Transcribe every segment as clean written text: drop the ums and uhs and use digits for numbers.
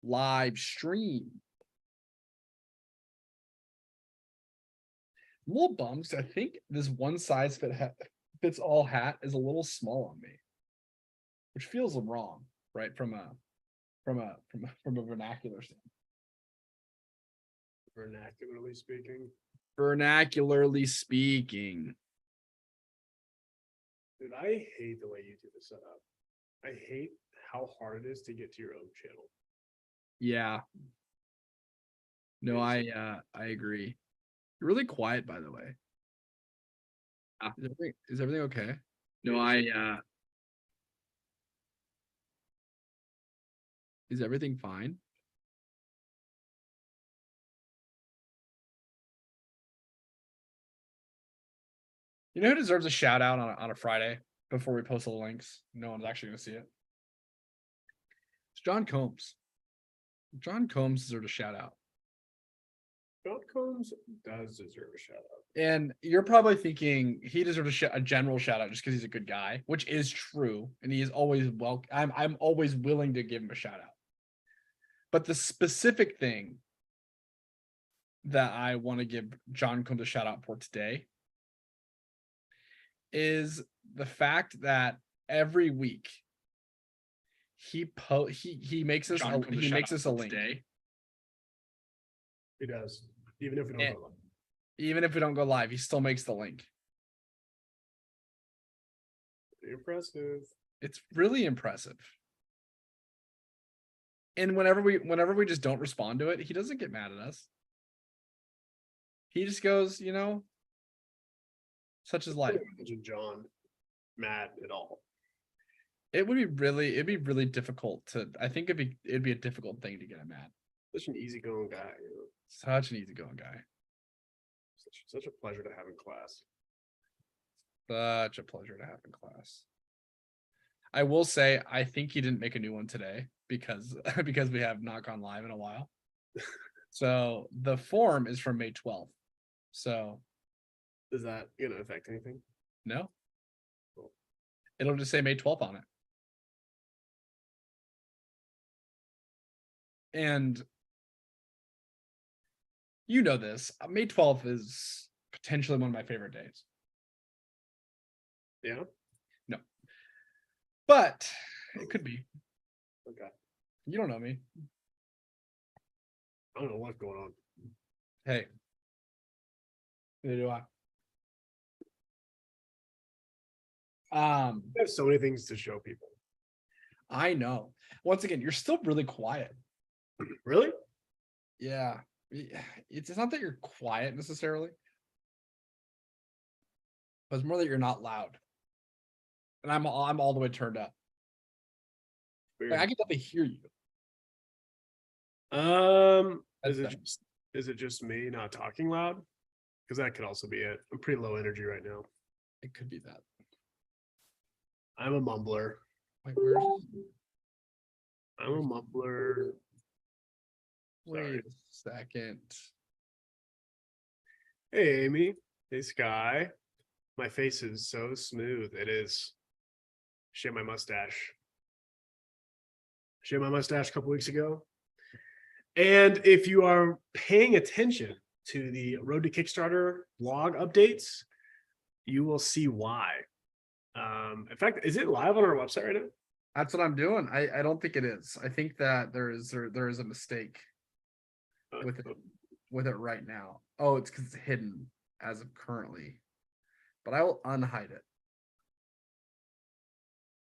live stream. I'm a little bummed 'cause I think this one size fits all hat is a little small on me, which feels wrong, right? From a vernacular standpoint. Vernacularly speaking. Vernacularly speaking. Dude, I hate the way YouTube is set up. I hate how hard it is to get to your own channel. Yeah. No, I agree. You're really quiet, by the way. Is everything okay? No, is everything fine? You know who deserves a shout out on a Friday before we post the links? No one's actually gonna see it. It's John Combs. John Combs deserves a shout out. John Combs does deserve a shout out. And you're probably thinking he deserves a general shout out just because he's a good guy, which is true, and he is always I'm always willing to give him a shout out. But the specific thing that I want to give John Combs a shout out for today is the fact that every week he makes us a link. He does, even if we don't go live. Even if we don't go live, he still makes the link. Impressive. It's really impressive. And whenever we just don't respond to it, he doesn't get mad at us. He just goes, you know, such is life. John mad at all. It'd be really difficult to. I think it'd be a difficult thing to get him mad. Such an easygoing guy. You know? Such an easygoing guy. Such a pleasure to have in class. Such a pleasure to have in class. I will say, I think he didn't make a new one today because we have not gone live in a while. So the form is from May 12th. So is that gonna affect anything? No. Cool. It'll just say May 12th on it. And you know this, May 12th is potentially one of my favorite days. Yeah. No. But it could be. Okay. You don't know me. I don't know what's going on. Hey. Neither do I. I have so many things to show people. I know. Once again, you're still really quiet. Really? Yeah. It's not that you're quiet necessarily. But it's more that you're not loud. And I'm all the way turned up. Like, I can definitely hear you. Is it just me not talking loud? Because that could also be it. I'm pretty low energy right now. It could be that. I'm a mumbler. Wait, where's I'm a mumbler. Wait a second. Hey, Amy. Hey, Sky. My face is so smooth. It is. Shaved my mustache. Shaved my mustache a couple weeks ago. And if you are paying attention to the Road to Kickstarter blog updates, you will see why. In fact, is it live on our website right now? That's what I'm doing. I don't think it is. I think that there is a mistake with it right now. Oh, it's because it's hidden as of currently. But I will unhide it.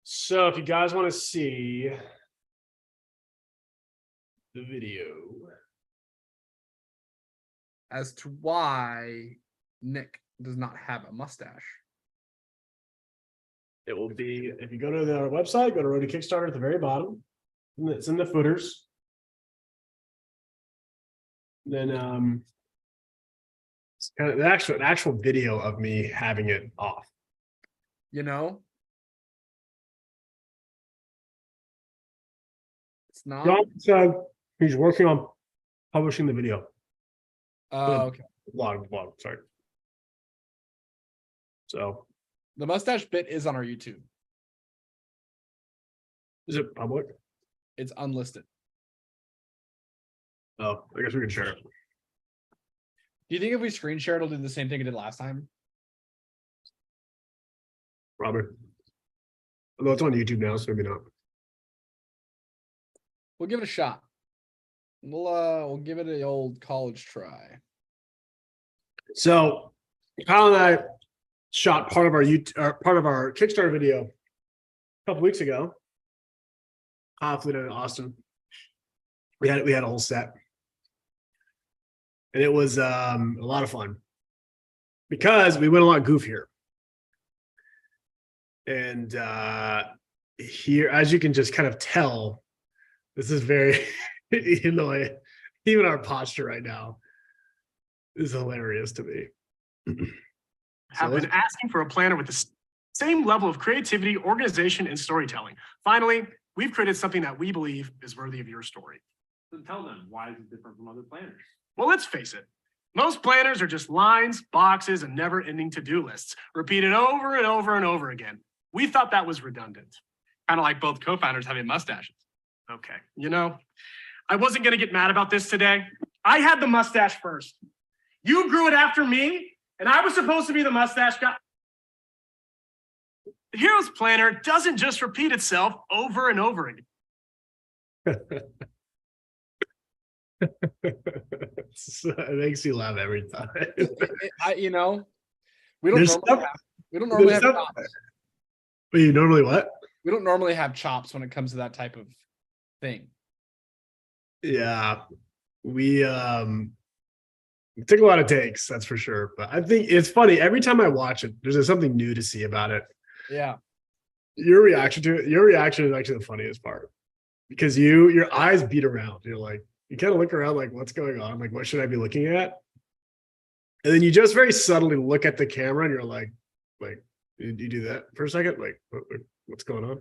So if you guys want to see the video as to why Nick does not have a mustache. It will be, if you go to our website, go to Road to Kickstarter at the very bottom. It's in the footers. Then it's kind of an actual video of me having it off. You know? It's not. John said he's working on publishing the video. Okay. Blog, sorry. So the mustache bit is on our YouTube. Is it public? It's unlisted. Oh, I guess we can share it. Do you think if we screen share, it'll do the same thing it did last time? Robert. Although it's on YouTube now, so maybe not. We'll give it a shot. We'll give it an old college try. So Kyle and I shot part of our Kickstarter video a couple weeks ago. Flew to Austin. We had a whole set. And it was a lot of fun because we went a lot goofier. And here, as you can just kind of tell, this is very, even our posture right now is hilarious to me. Have been asking for a planner with the same level of creativity, organization, and storytelling. Finally, we've created something that we believe is worthy of your story. So tell them, why is it different from other planners? Well, let's face it. Most planners are just lines, boxes, and never-ending to-do lists, repeated over and over and over again. We thought that was redundant. Kind of like both co-founders having mustaches. Okay, I wasn't gonna get mad about this today. I had the mustache first. You grew it after me, and I was supposed to be the mustache guy. The Heroes Planner doesn't just repeat itself over and over again. It makes you laugh every time. We don't normally have chops. But you normally what? We don't normally have chops when it comes to that type of thing. Yeah, we took a lot of takes, that's for sure. But I think it's funny every time I watch it. There's something new to see about it. Yeah, your reaction is actually the funniest part because your eyes beat around. You're like, you kind of look around like, what's going on? Like, what should I be looking at? And then you just very subtly look at the camera and you're like, you do that for a second? Like, what's going on?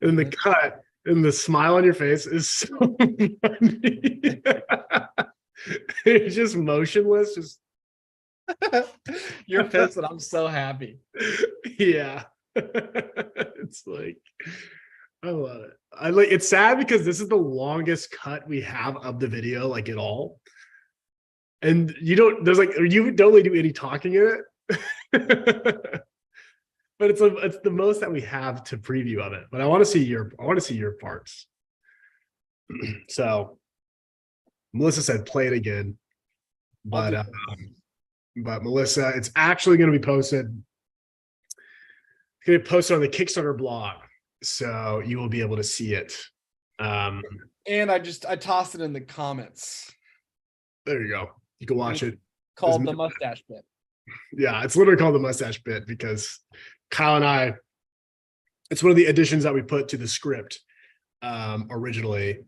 And the cut and the smile on your face is so funny. It's just motionless. Just you're pissed, but I'm so happy. Yeah. It's like, I love it. It's sad because this is the longest cut we have of the video, like at all. And you don't really do any talking in it. But it's the most that we have to preview of it. But I want to see your parts. So Melissa said play it again. But Melissa, it's actually going to be posted. It's going to be posted on the Kickstarter blog. So you will be able to see it. And I tossed it in the comments. There you go. You can watch it. Called the mustache bit. Yeah, it's literally called the mustache bit because Kyle and I, it's one of the additions that we put to the script originally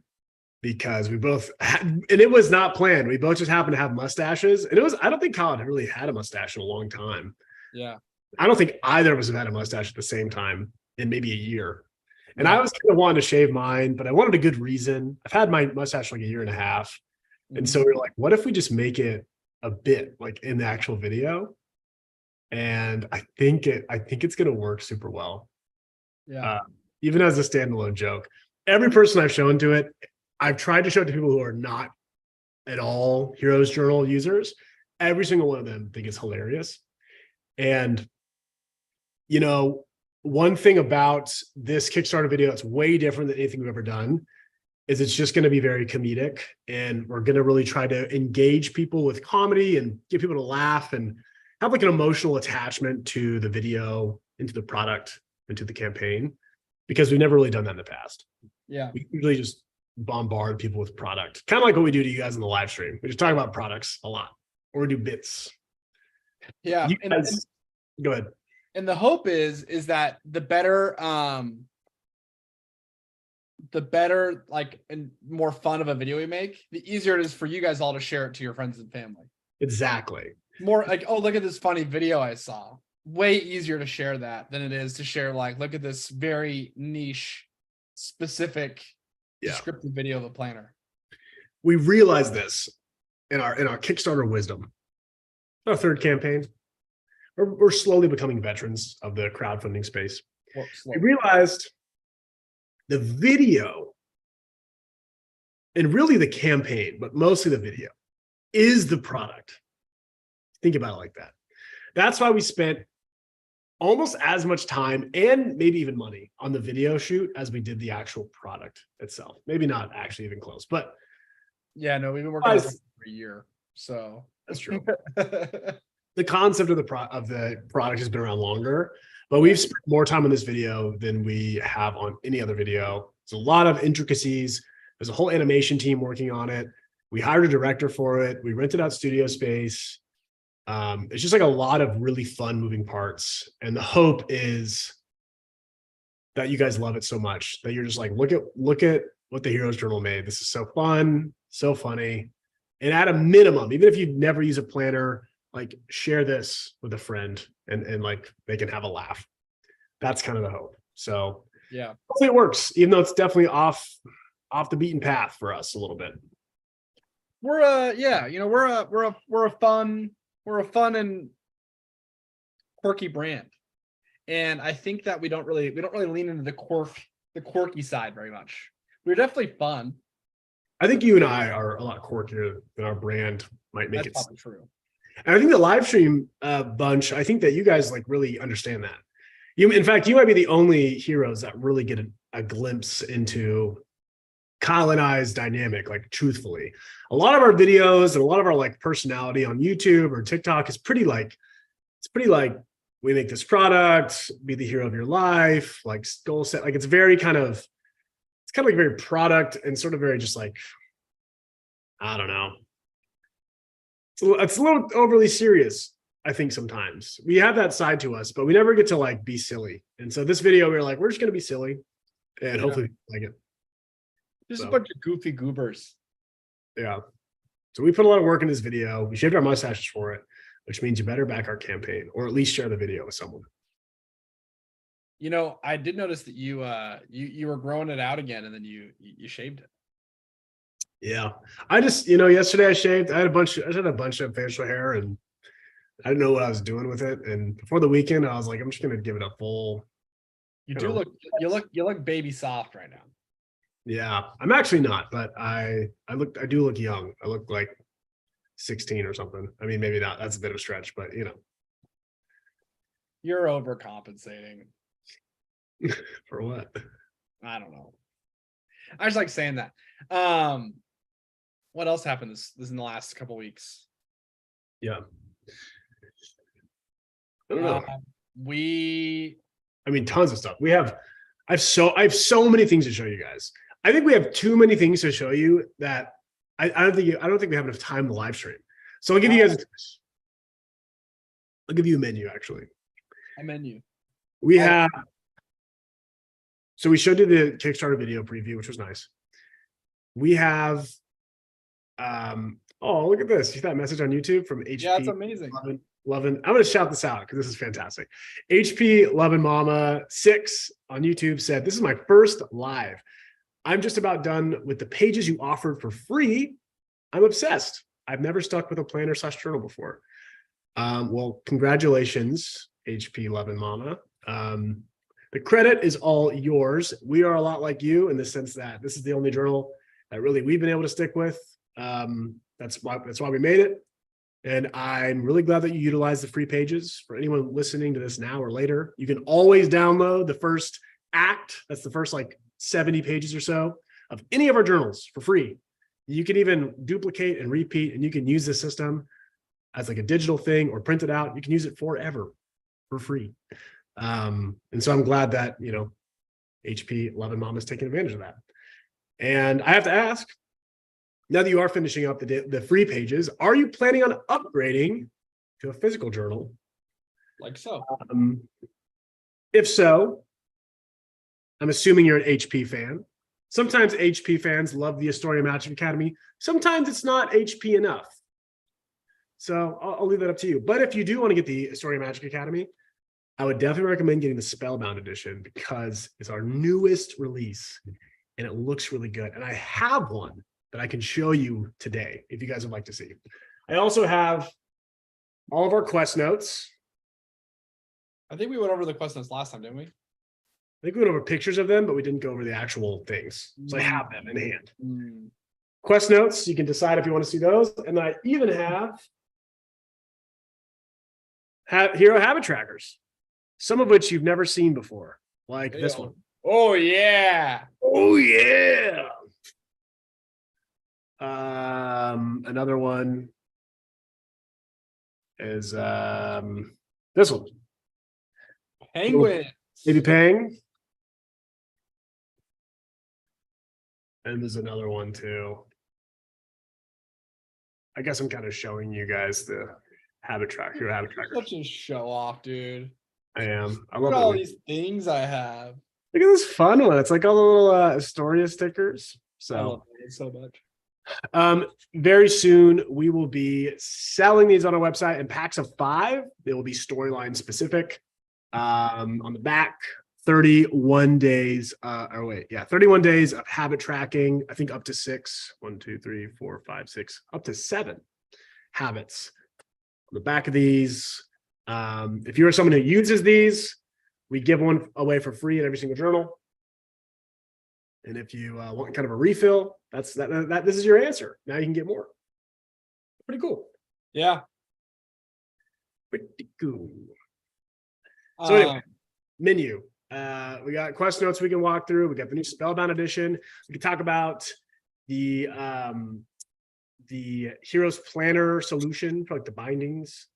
because we both had, and it was not planned. We both just happened to have mustaches. And I don't think Kyle had really had a mustache in a long time. Yeah. I don't think either of us have had a mustache at the same time in maybe a year. And I was kind of wanting to shave mine, but I wanted a good reason. I've had my mustache like a year and a half. And so we were like, what if we just make it a bit like in the actual video? And I think it's going to work super well. Yeah. Even as a standalone joke. Every person I've shown to it, I've tried to show it to people who are not at all Heroes Journal users. Every single one of them think it's hilarious. And, one thing about this Kickstarter video that's way different than anything we've ever done is it's just going to be very comedic. And we're going to really try to engage people with comedy and get people to laugh and have like an emotional attachment to the video, into the product, into the campaign, because we've never really done that in the past. Yeah. We usually just bombard people with product, kind of like what we do to you guys in the live stream. We just talk about products a lot, or we do bits. Yeah. Go ahead. And the hope is that the better like and more fun of a video we make, the easier it is for you guys all to share it to your friends and family. Exactly. More like, oh, look at this funny video I saw. Way easier to share that than it is to share like, look at this very niche, specific, descriptive video of a planner. We realized this in our Kickstarter wisdom. Our third campaign. We're slowly becoming veterans of the crowdfunding space. We realized the video and really the campaign, but mostly the video, is the product. Think about it like that. That's why we spent almost as much time and maybe even money on the video shoot as we did the actual product itself. Maybe not actually even close, but Yeah, no, we've been working on Guys- this for a year. So that's true. The concept of the product has been around longer, but we've spent more time on this video than we have on any other video. There's a lot of intricacies. There's a whole animation team working on it. We hired a director for it. We rented out studio space. It's just like a lot of really fun moving parts. And the hope is that you guys love it so much that you're just like, look at what the Heroes Journal made. This is so fun, so funny. And at a minimum, even if you never use a planner, like share this with a friend and like they can have a laugh. That's kind of the hope. So yeah. hopefully it works, even though it's definitely off the beaten path for us a little bit. We're a fun and quirky brand. And I think that we don't really lean into the quirky side very much. We're definitely fun. I think you and I are a lot quirkier than our brand might make That's it. probably true. And I think the live stream bunch, I think that you guys like really understand that. In fact, you might be the only heroes that really get a glimpse into Kyle and I's dynamic, like truthfully. A lot of our videos and a lot of our like personality on YouTube or TikTok is pretty like we make this product, be the hero of your life, like goal set. Like it's kind of like very product and sort of very just like, I don't know. It's a little overly serious, I think sometimes. We have that side to us, but we never get to like be silly. And so this video, we were like, we're just going to be silly and hopefully like it. Just So. a bunch of goofy goobers. Yeah. So we put a lot of work in this video. We shaved our mustaches for it, which means you better back our campaign or at least share the video with someone. You know, I did notice that you were growing it out again and then you shaved it. Yeah. I just, yesterday I shaved. I had a bunch of facial hair and I didn't know what I was doing with it. And before the weekend, I was like, I'm just going to give it a full. You know. you look baby soft right now. Yeah, I'm actually not, but I do look young. I look like 16 or something. I mean, maybe not. That's a bit of a stretch, but You're overcompensating. for what? I don't know. I just like saying that. What else happened this in the last couple weeks? Yeah. I don't know. I mean, tons of stuff. I have so many things to show you guys. I think we have too many things to show you that I don't think we have enough time to live stream. So I'll give you guys. I'll give you a menu actually. A menu. We have. So we showed you the Kickstarter video preview, which was nice. We have. Oh, look at this! You see that message on YouTube from HP? Yeah, it's amazing. Lovin'. I'm going to shout this out because this is fantastic. HP Lovin' Mama 6 on YouTube said, "This is my first live. I'm just about done with the pages you offered for free. I'm obsessed. I've never stuck with a planner/journal before." Well, congratulations, HP Lovin' Mama. The credit is all yours. We are a lot like you in the sense that this is the only journal that really we've been able to stick with. That's why we made it. And I'm really glad that you utilize the free pages. For anyone listening to this now or later, you can always download the first act. That's the first like 70 pages or so of any of our journals for free. You can even duplicate and repeat, and you can use this system as like a digital thing or print it out. You can use it forever for free. And so I'm glad that, HP Lovin' Mama is taking advantage of that. And I have to ask, now that you are finishing up the free pages, are you planning on upgrading to a physical journal? Like so. If so, I'm assuming you're an HP fan. Sometimes HP fans love the Astoria Magic Academy. Sometimes it's not HP enough. So I'll leave that up to you. But if you do want to get the Astoria Magic Academy, I would definitely recommend getting the Spellbound edition because it's our newest release and it looks really good. And I have one that I can show you today if you guys would like to see. I also have all of our quest notes. I think we went over the quest notes last time, didn't we? I think we went over pictures of them, but we didn't go over the actual things. So I have them in hand. quest notes. You can decide if you want to see those. And I even have hero habit trackers, some of which you've never seen before, like this Yeah. one. Oh yeah. Oh yeah. Another one is this one. Penguin. Maybe Pang. And there's another one too. I guess I'm kind of showing you guys the habit tracker. Hero habit tracker. Such a show off, dude. I am. I Look love at all it. these things I have. Look at this fun one. It's like all the little Astoria stickers. I love So it so much. very soon we will be selling these on our website in packs of 5. They will be storyline specific. On the back, 31 days. 31 days of habit tracking. I think up to 6. 1, 2, 3, 4, 5, 6, up to 7 habits on the back of these. If you're someone who uses these, we give one away for free in every single journal. And if you want kind of a refill, that's that. This is your answer. Now you can get more. Pretty cool. Yeah. Pretty cool. So anyway, Um, menu. We got quest notes we can walk through. We got the new Spellbound edition. We can talk about the Heroes Planner solution for like the bindings.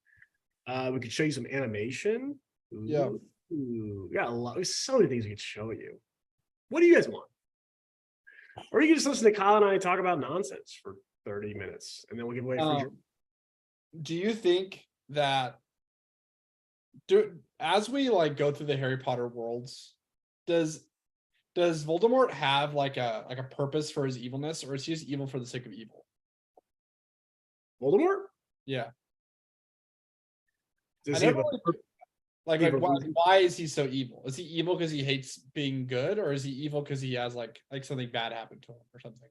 We could show you some animation. Yeah. Ooh, we got a lot. There's so many things we could show you. What do you guys want? Or you can just listen to Kyle and I talk about nonsense for 30 minutes, and then we'll give away a free. do you think that as we like go through the Harry Potter worlds, does Voldemort have like a purpose for his evilness, or is he just evil for the sake of evil? Voldemort? Yeah. Does I he have never a really- Like evil why, reason? why is he so evil? Is he evil because he hates being good, or is he evil because he has like something bad happened to him or something?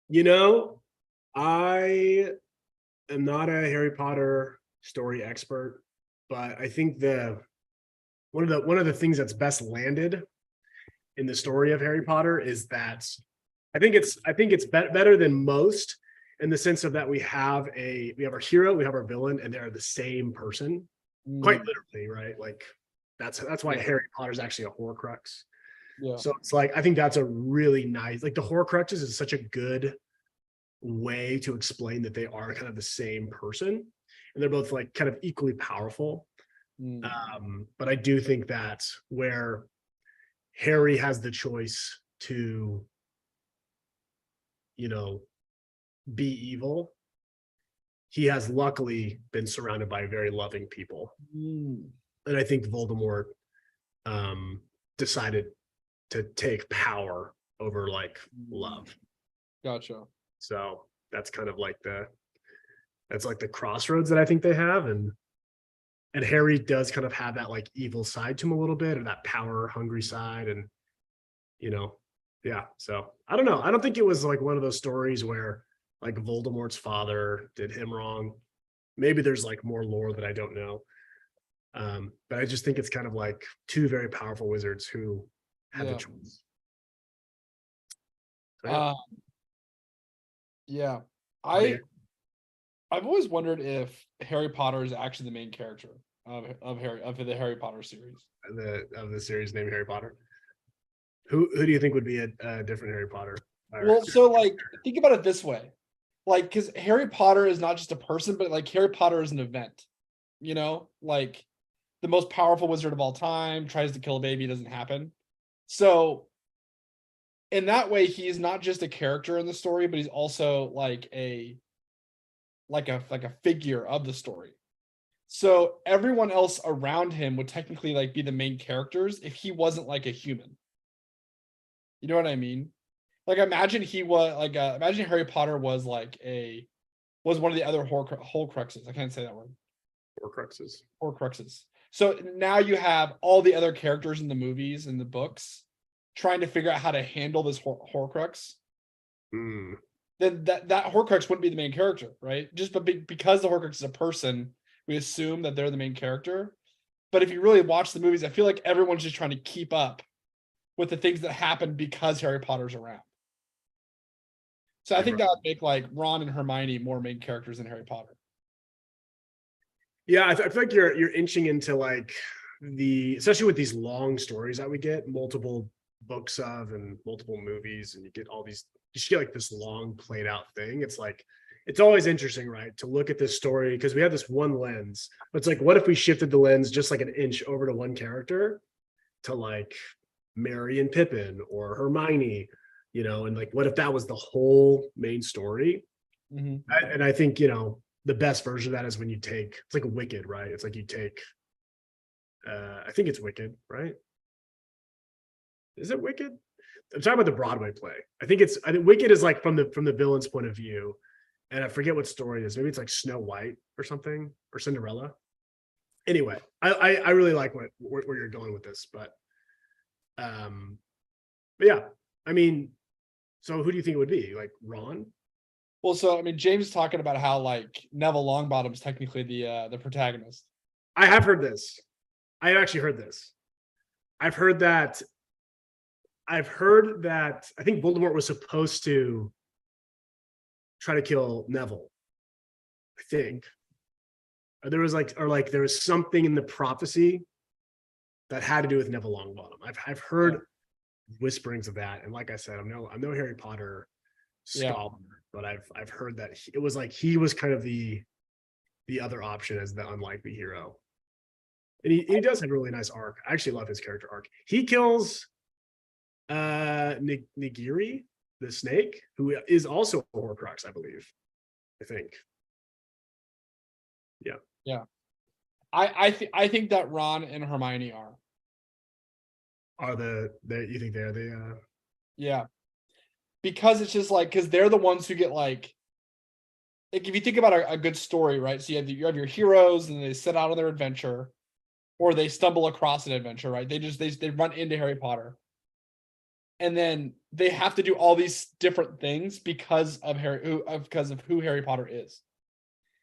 You know, I am not a Harry Potter story expert, but I think one of the things that's best landed in the story of Harry Potter is that I think it's better than most in the sense of that we have our hero, we have our villain, and they're the same person, quite literally, right? Like that's why Yeah. Harry Potter is actually a Horcrux. Yeah. So it's like I think that's a really nice, like the Horcruxes is such a good way to explain that they are kind of the same person, and they're both like kind of equally powerful. But I do think that's where Harry has the choice to, be evil. He has luckily been surrounded by very loving people. And I think Voldemort decided to take power over like love. Gotcha. So that's kind of like the crossroads that I think they have. And Harry does kind of have that like evil side to him a little bit, or that power hungry side. And, yeah. So I don't know. I don't think it was like one of those stories where like Voldemort's father did him wrong. Maybe there's like more lore that I don't know. But I just think it's kind of like two very powerful wizards who have Yeah. the choice. So, yeah. Yeah. Yeah. I've always wondered if Harry Potter is actually the main character of the Harry Potter series. Of the series named Harry Potter. Who do you think would be a different Harry Potter? Well, so like think about it this way. Like, because Harry Potter is not just a person, but like Harry Potter is an event. Like the most powerful wizard of all time tries to kill a baby, doesn't happen. So in that way, he's not just a character in the story, but he's also like a figure of the story. So everyone else around him would technically like be the main characters if he wasn't like a human. You know what I mean? Like imagine imagine Harry Potter was one of the other Horcruxes. I can't say that word. Horcruxes. So now you have all the other characters in the movies and the books trying to figure out how to handle this Horcrux. Then that Horcrux wouldn't be the main character, right? Just because the Horcrux is a person, we assume that they're the main character. But if you really watch the movies, I feel like everyone's just trying to keep up with the things that happen because Harry Potter's around. So I think that would make like Ron and Hermione more main characters than Harry Potter. Yeah, I feel like you're inching into like especially with these long stories that we get multiple books of and multiple movies, and you get all these, you just get like this long played out thing. It's like, it's always interesting, right, to look at this story because we have this one lens. But it's like, what if we shifted the lens just like an inch over to one character, to like Mary and Pippin or Hermione, and like, what if that was the whole main story? Mhm. And I think, the best version of that is when you take, it's like a Wicked, right? It's like you take, I think it's Wicked, right? Is it Wicked? I'm talking about the Broadway play. I think Wicked is like from the villain's point of view, and I forget what story it is. Maybe it's like Snow White or something, or Cinderella. Anyway, I really like where you're going with this, but yeah, I mean, so who do you think it would be? Like Ron? Well, so I mean, James is talking about how like Neville Longbottom is technically the protagonist. I have heard this. I have actually heard this. I've heard that I think Voldemort was supposed to try to kill Neville. I think. There was something in the prophecy that had to do with Neville Longbottom. I've heard whisperings of that, and like I said, I'm no Harry Potter scholar, but I've heard that it was like he was kind of the other option as the unlikely hero. And he does have a really nice arc. I actually love his character arc. He kills Nagiri, the snake, who is also a Horcrux, I believe. I think. Yeah. I think that Ron and Hermione are. Are you think they're the Yeah. Because it's just like, because they're the ones who get like if you think about a good story, right? So you have your heroes and they set out on their adventure, or they stumble across an adventure, right? They run into Harry Potter. And then they have to do all these different things because of who Harry Potter is.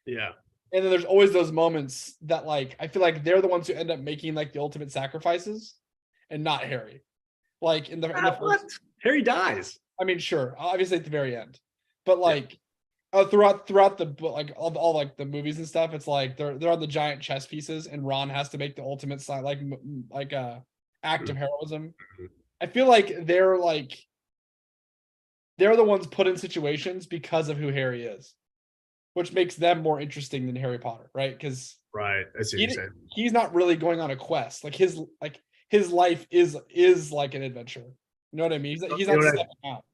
Yeah. And then there's always those moments that like I feel like they're the ones who end up making like the ultimate sacrifices, and not Harry. Like in the What? Harry dies. I mean, sure, obviously at the very end, but like throughout the book, like all like the movies and stuff, it's like they're on the giant chess pieces, and Ron has to make the ultimate side like act of heroism. I feel like they're the ones put in situations because of who Harry is, which makes them more interesting than Harry Potter, right? Because Right. I see what you're saying. he's not really going on a quest. Like his life is like an adventure. You know what I mean? He's not stepping out.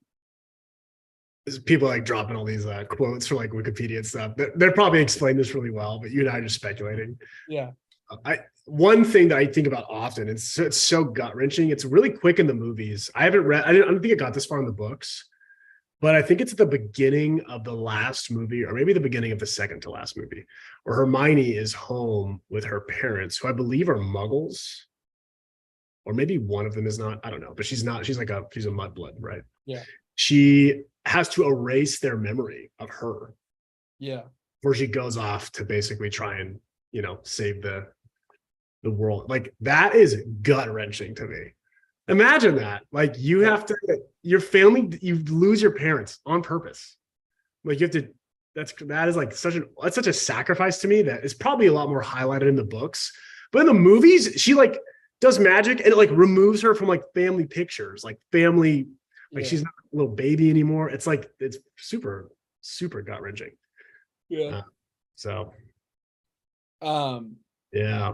People like dropping all these quotes from like Wikipedia and stuff. They're probably explained this really well, but you and I are just speculating. Yeah. One thing that I think about often, it's so gut wrenching. It's really quick in the movies. I don't think it got this far in the books, but I think it's at the beginning of the last movie, or maybe the beginning of the second to last movie, where Hermione is home with her parents, who I believe are Muggles, or maybe one of them is not. I don't know, but she's not. She's a mudblood, right? Yeah. She has to erase their memory of her. Yeah. Where she goes off to basically try and save the world. Like that is gut wrenching to me. Imagine that. Like you have to, your family, you lose your parents on purpose. Like you have to. That is like that's such a sacrifice to me that is probably a lot more highlighted in the books. But in the movies, she like does magic and it like removes her from like family pictures, like family. Like she's not a little baby anymore. It's like it's super, super gut wrenching. Yeah. Yeah.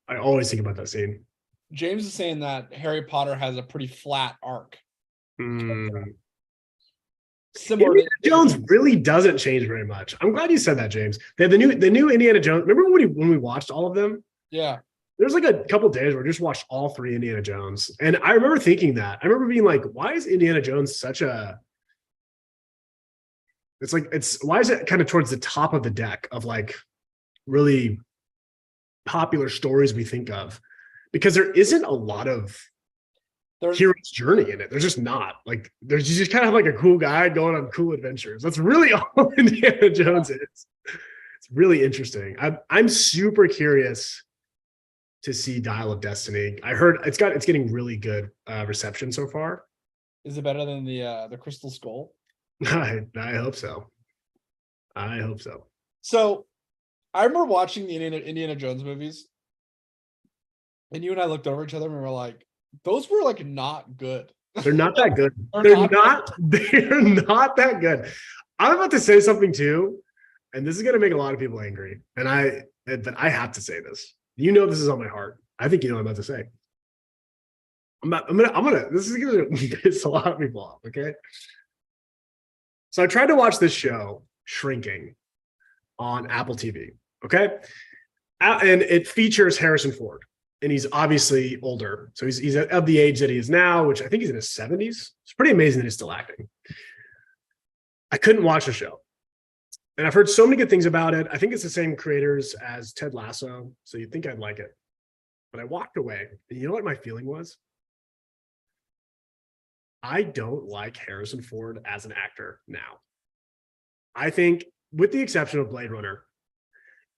I always think about that scene. James is saying that Harry Potter has a pretty flat arc. Similar Indiana Jones really doesn't change very much. I'm glad you said that, James. They had the new Indiana Jones. Remember when we watched all of them? Yeah. There's like a couple days where I just watched all 3 Indiana Jones. And I remember thinking that. I remember being like, why is Indiana Jones why is it kind of towards the top of the deck of like really popular stories we think of? Because there isn't a lot of hero's journey in it. There's just not. Like there's just kind of like a cool guy going on cool adventures. That's really all Indiana Jones is. It's really interesting. I'm super curious to see Dial of Destiny. I heard it's getting really good reception so far. Is it better than the Crystal Skull? I hope so. I hope so. So I remember watching the Indiana Jones movies, and you and I looked over each other and we were like, those were like not good. They're not that good. They're They're not not. They're not that good. I'm about to say something too, and this is gonna make a lot of people angry. But I have to say this. You know, this is on my heart. I think you know what I'm about to say. This is gonna piss a lot of people off. Okay. So I tried to watch this show, Shrinking, on Apple TV. Okay. And it features Harrison Ford. And he's obviously older. So he's of the age that he is now, which I think he's in his 70s. It's pretty amazing that he's still acting. I couldn't watch the show. And I've heard so many good things about it. I think it's the same creators as Ted Lasso. So you'd think I'd like it. But I walked away. And you know what my feeling was? I don't like Harrison Ford as an actor now. I think, with the exception of Blade Runner,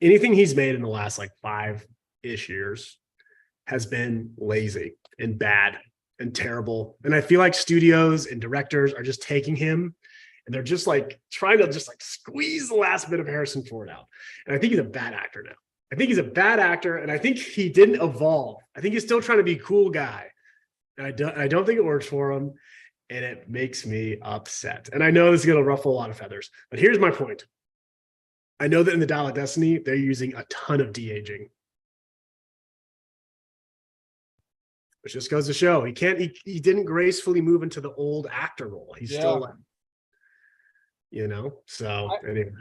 anything he's made in the last like 5-ish years has been lazy and bad and terrible. And I feel like studios and directors are just taking him and they're just like trying to just like squeeze the last bit of Harrison Ford out. And I think he's a bad actor now. I think he's a bad actor, and I think he didn't evolve. I think he's still trying to be a cool guy. And I don't think it works for him. And it makes me upset. And I know this is going to ruffle a lot of feathers, but here's my point. I know that in the Dial of Destiny, they're using a ton of de-aging. Which just goes to show he didn't gracefully move into the old actor role. He's still like, so anyway.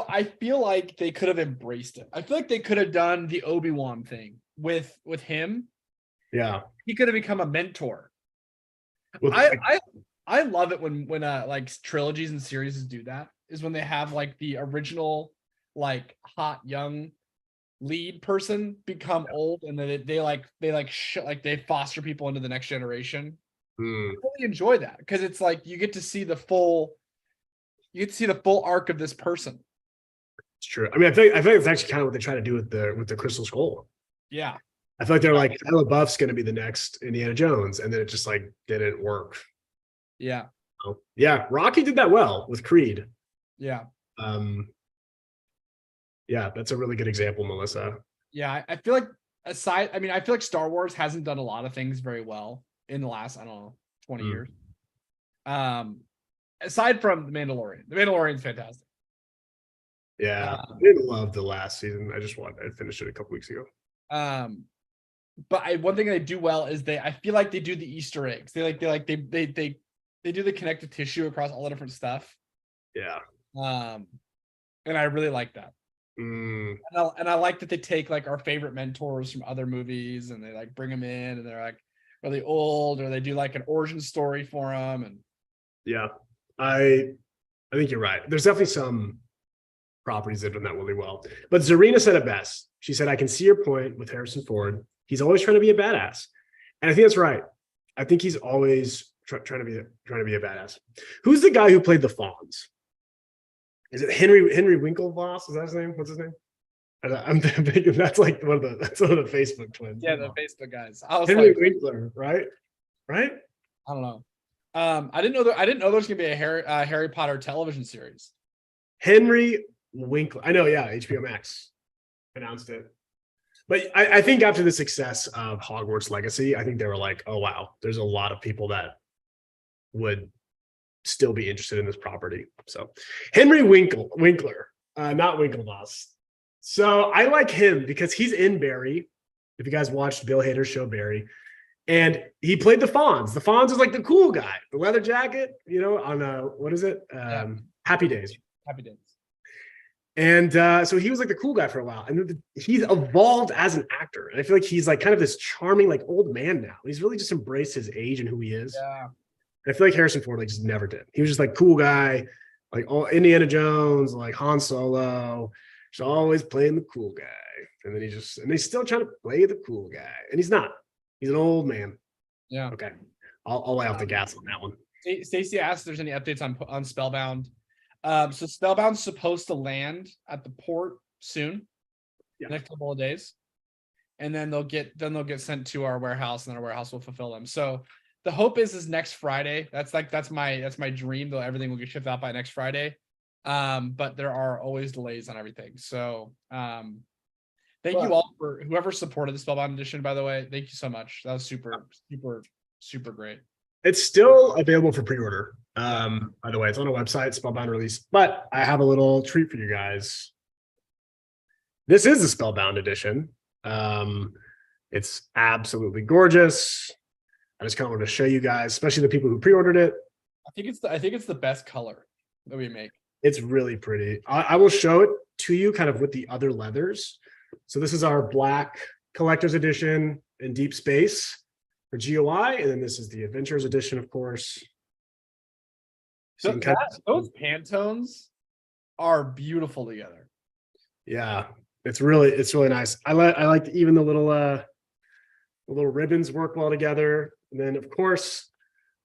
I feel like they could have embraced it. I feel like they could have done the Obi-Wan thing with him. Yeah. He could have become a mentor. Well, I love it when like trilogies and series do that, is when they have like the original like hot young lead person become old, and then they foster people into the next generation. I really enjoy that because it's like you get to see the full arc of this person. It's true. I mean, I think it's actually kind of what they try to do with the Crystal Skull. Yeah. I feel like they're like, Shia LaBeouf's going to be the next Indiana Jones, and then it just like didn't work. Yeah. So, yeah, Rocky did that well with Creed. Yeah. Yeah, that's a really good example, Melissa. Yeah, I feel like I feel like Star Wars hasn't done a lot of things very well in the last, 20 years. Aside from The Mandalorian. The Mandalorian's fantastic. Yeah, I didn't love the last season. I finished it a couple weeks ago. But one thing they do well is I feel like they do the Easter eggs. They do the connective tissue across all the different stuff. Yeah. And I really like that. And I like that they take like our favorite mentors from other movies and they like bring them in, and they're like really old, or they do like an origin story for them. And yeah, I think you're right. There's definitely some properties that have done that really well. But Zarina said it best. She said, "I can see your point with Harrison Ford. He's always trying to be a badass," and I think that's right. I think he's always trying to be a badass. Who's the guy who played the Fonz? Is it Henry Winklevoss? Is that his name? What's his name? I'm thinking that's like one of the Facebook twins. Yeah, the Facebook guys. I was Henry like, Winkler, right? I don't know. I didn't know there was gonna be a Harry Potter television series. Henry Winkler. I know, yeah, HBO Max announced it. But I think after the success of Hogwarts Legacy, I think they were like, oh wow, there's a lot of people that would still be interested in this property. So Henry Winkler, not Winklevoss. So I like him because he's in Barry. If you guys watched Bill Hader's show Barry, and he played the Fonz. The Fonz is like the cool guy, the leather jacket, on what is it? Happy Days. Happy Days. And so he was like the cool guy for a while, and he's evolved as an actor. And I feel like he's like kind of this charming like old man now. He's really just embraced his age and who he is. Yeah. I feel like Harrison Ford like just never did. He was just like cool guy, like all Indiana Jones, like Han Solo, just always playing the cool guy. And then he's still trying to play the cool guy, and he's not. He's an old man. Yeah. Okay, I'll lay off the gas on that one. Stacey asked if there's any updates on Spellbound. So Spellbound's supposed to land at the port soon, next couple of days, and then they'll get sent to our warehouse, and then our warehouse will fulfill them. So the hope is next Friday. That's my dream, though everything will get shipped out by next Friday. But there are always delays on everything. So thank you Well- all for whoever supported the Spellbound edition, by the way. Thank you so much. That was super great. It's still available for pre-order. By the way, it's on a website, Spellbound release. But I have a little treat for you guys. This is the Spellbound edition. It's absolutely gorgeous. I just kind of wanted to show you guys, especially the people who pre-ordered it. I think it's the best color that we make. It's really pretty. I will show it to you kind of with the other leathers. So this is our black collector's edition in Deep Space for GOI. And then this is the Adventures edition, of course. So you can kind of- Those Pantones are beautiful together. yeah, it's really nice. I like even the little ribbons work well together. And then of course,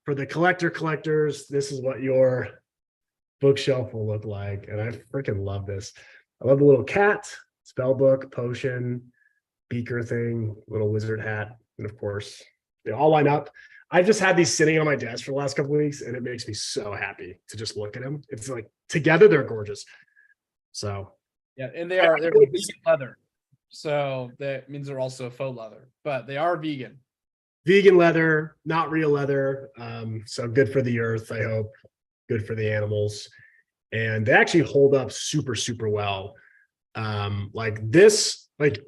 for the collectors, this is what your bookshelf will look like. And I freaking love this. I love the little cat, spell book, potion, beaker thing, little wizard hat, and of course, they all line up. I've just had these sitting on my desk for the last couple of weeks, and it makes me so happy to just look at them. It's like together they're gorgeous. So Yeah, and they're vegan leather. So that means they're also faux leather, but they are vegan. vegan leather, not real leather. So good for the earth, I hope. Good for the animals. And they actually hold up super, super well. Actually, let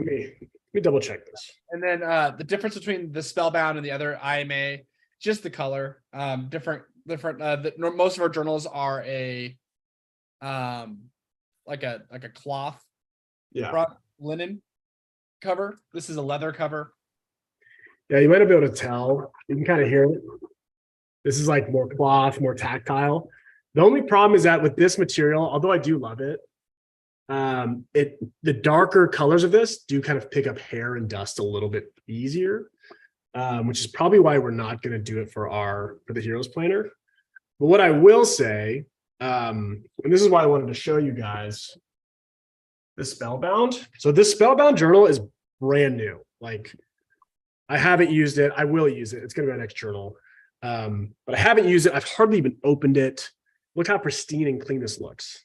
me double check this. And then the difference between the Spellbound and the other IMA, just the color. Different. Most of our journals are a like a cloth front linen cover. This is a leather cover. Yeah, you might not be able to tell. You can kind of hear it. This is like more cloth, more tactile. The only problem is that with this material, although I do love it, the darker colors of this do kind of pick up hair and dust a little bit easier, which is probably why we're not going to do it for the Heroes Planner. But what I will say, and this is why I wanted to show you guys the Spellbound. So this Spellbound journal is brand new. Like, I haven't used it. I will use it. It's going to be my next journal. But I haven't used it. I've hardly even opened it. Look how pristine and clean this looks.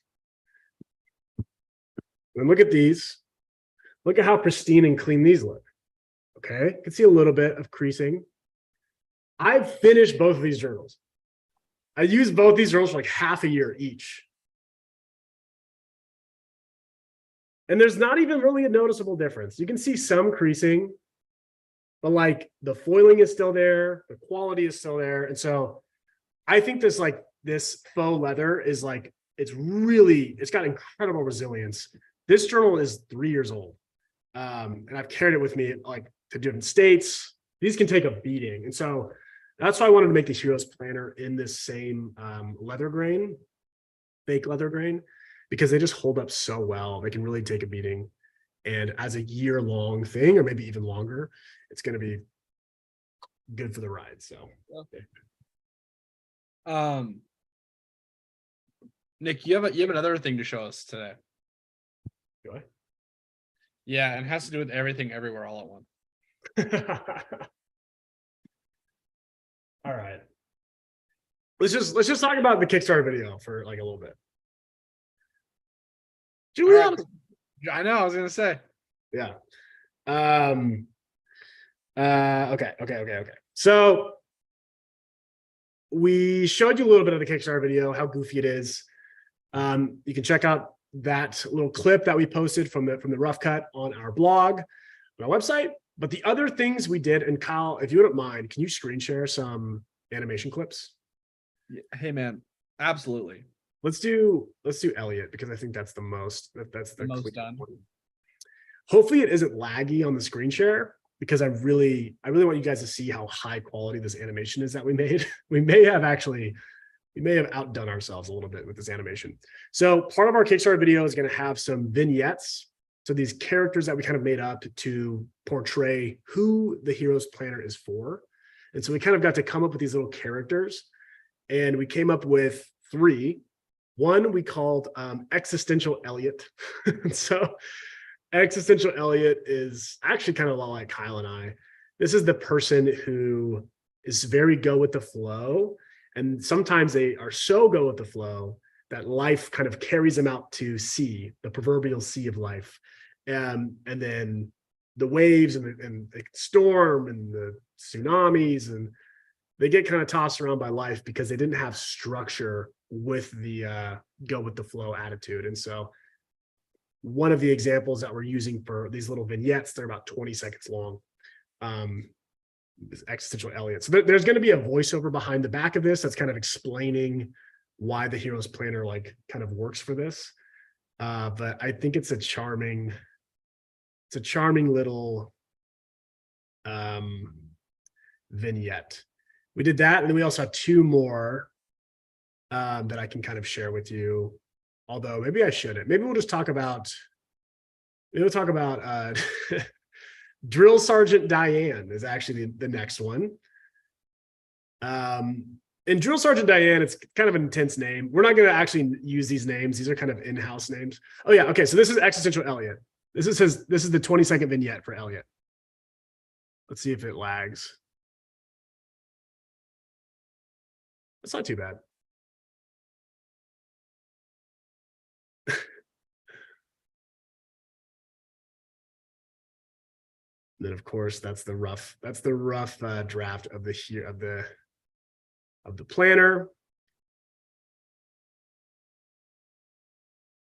And look at these. Look at how pristine and clean these look. Okay, you can see a little bit of creasing. I've finished both of these journals. I used both these journals for like half a year each. And there's not even really a noticeable difference. You can see some creasing, but like the foiling is still there, the quality is still there. And so I think this faux leather is like, it's got incredible resilience. This journal is 3 years old. And I've carried it with me like to different states. These can take a beating. And so that's why I wanted to make the Heroes Planner in this same leather grain, fake leather grain, because they just hold up so well. They can really take a beating. And as a year-long thing, or maybe even longer, it's going to be good for the ride. So, okay. Nick, you have another thing to show us today. Do I? Yeah, and it has to do with everything, everywhere, all at once. All right. Let's just talk about the Kickstarter video for like a little bit. Julian. I know. I was gonna say. Yeah. Okay. So we showed you a little bit of the Kickstarter video, how goofy it is. You can check out that little clip that we posted from the rough cut on our blog, on our website. But the other things we did, and Kyle, if you wouldn't mind, can you screen share some animation clips? Hey man, absolutely. Let's do Elliot, because I think that's the most that's the most clean done. one. Hopefully it isn't laggy on the screen share, because I really want you guys to see how high quality this animation is that we made. We may have outdone ourselves a little bit with this animation. So part of our Kickstarter video is going to have some vignettes. So these characters that we kind of made up to portray who the Heroes Planner is for. And so we kind of got to come up with these little characters, and we came up with 3. One we called Existential Elliot. So Existential Elliot is actually kind of a lot like Kyle and I. This is the person who is very go with the flow. And sometimes they are so go with the flow that life kind of carries them out to sea, the proverbial sea of life. And then the waves and the storm and the tsunamis, and they get kind of tossed around by life because they didn't have structure with the go with the flow attitude. And so one of the examples that we're using for these little vignettes, they're about 20 seconds long. This existential Elliot. So there's going to be a voiceover behind the back of this that's kind of explaining why the Heroes Planner like kind of works for this. But I think it's a charming little vignette. We did that, and then we also have two more that I can kind of share with you. Although maybe I shouldn't. Maybe we'll just talk about. Maybe we'll talk about Drill Sergeant Diane is actually the next one. And Drill Sergeant Diane, it's kind of an intense name. We're not going to actually use these names. These are kind of in-house names. Oh yeah, okay. So this is Existential Elliot. This is the 20-second vignette for Elliot. Let's see if it lags. It's not too bad. Then of course that's the rough draft of the planner.